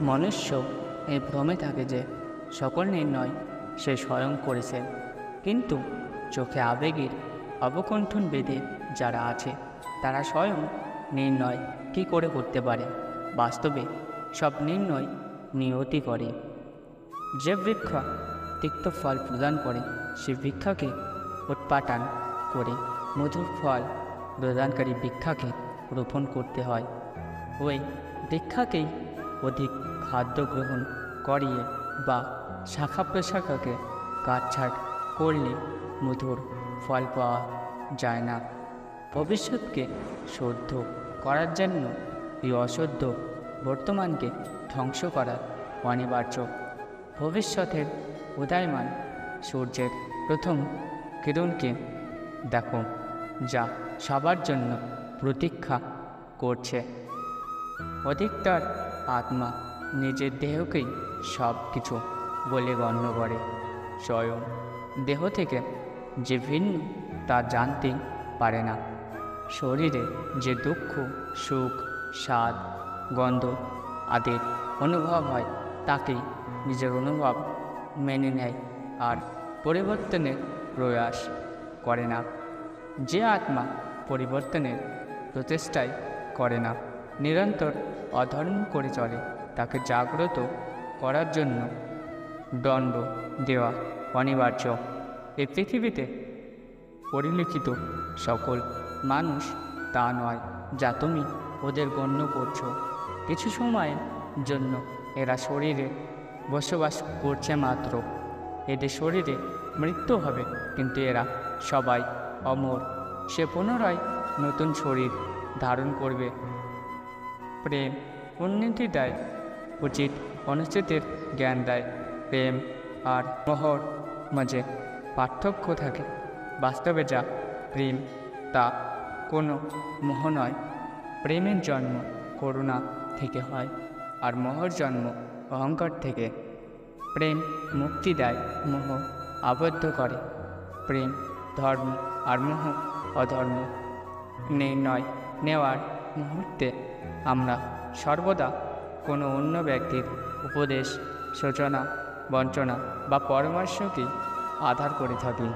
মনুষ্য এই ভ্রমে থাকে যে সকল নির্ণয় সে স্বয়ং করেছে, কিন্তু চোখে আবেগের অবকণ্ঠন বেঁধে যারা আছে তারা স্বয়ং নির্ণয় কী করে করতে পারে? বাস্তবে সব নির্ণয় নিয়তি করে। যে বৃক্ষ তিক্ত ফল প্রদান করে সে বৃক্ষকে উৎপাটন করে মধুর ফল প্রদানকারী বৃক্ষকে রোপণ করতে হয়। ওই বৃক্ষাকেই অধিক খাদ্য গ্রহণ করিয়ে বা শাখা প্রশাখাকে কাটছাঁট করলে মধুর ফল পাওয়া যায় না। ভবিষ্যৎকে শুদ্ধ করার জন্য এই অশুদ্ধ বর্তমানকে ধ্বংস করা অনিবার্য। ভবিষ্যতের উদয়মান সূর্যের প্রথম কিরণকে দেখো, যা সবার জন্য প্রতীক্ষা করছে। অধিকতর আত্মা নিজের দেহকেই সব কিছু বলে গণ্য করে। স্বয়ং দেহ থেকে যে ভিন্ন তা জানতে পারে না। শরীরে যে দুঃখ, সুখ, স্বাদ, গন্ধ আদির অনুভব হয় তাকেই নিজের অনুভব মেনে নেয় আর পরিবর্তনের প্রয়াস করে না। যে আত্মা পরিবর্তনের প্রচেষ্টাই করে না, নিরন্তর অধর্ম করে চলে, তাকে জাগ্রত করার জন্য দণ্ড দেওয়া অনিবার্য। এই পৃথিবীতে পরিলিখিত সকল মানুষ তা নয় যা তুমি ওদের গণ্য করছো। কিছু সময়ের জন্য এরা শরীরে বসবাস করছে মাত্র। এদের শরীরে মৃত্যু হবে, কিন্তু এরা সবাই অমর। সে পুনরায় নতুন শরীর ধারণ করবে। প্রেম উন্নতি দেয়, উচিত অনুচিতের জ্ঞান দেয়। প্রেম আর মোহর মাঝে পার্থক্য থাকে। বাস্তবে যা প্রেম তা কোনো মোহ নয়। প্রেমের জন্ম করুণা থেকে হয়, আর মোহর জন্ম অহংকার থেকে। প্রেম মুক্তি দেয়, মোহ আবদ্ধ করে। প্রেম ধর্ম আর মোহ অধর্ম। নির্ণয় নেওয়ার মুহূর্তে আমরা সর্বদা কোনো অন্য ব্যক্তির উপদেশ, সূচনা, বঞ্চনা বা পরামর্শকেই আধার করে থাকি।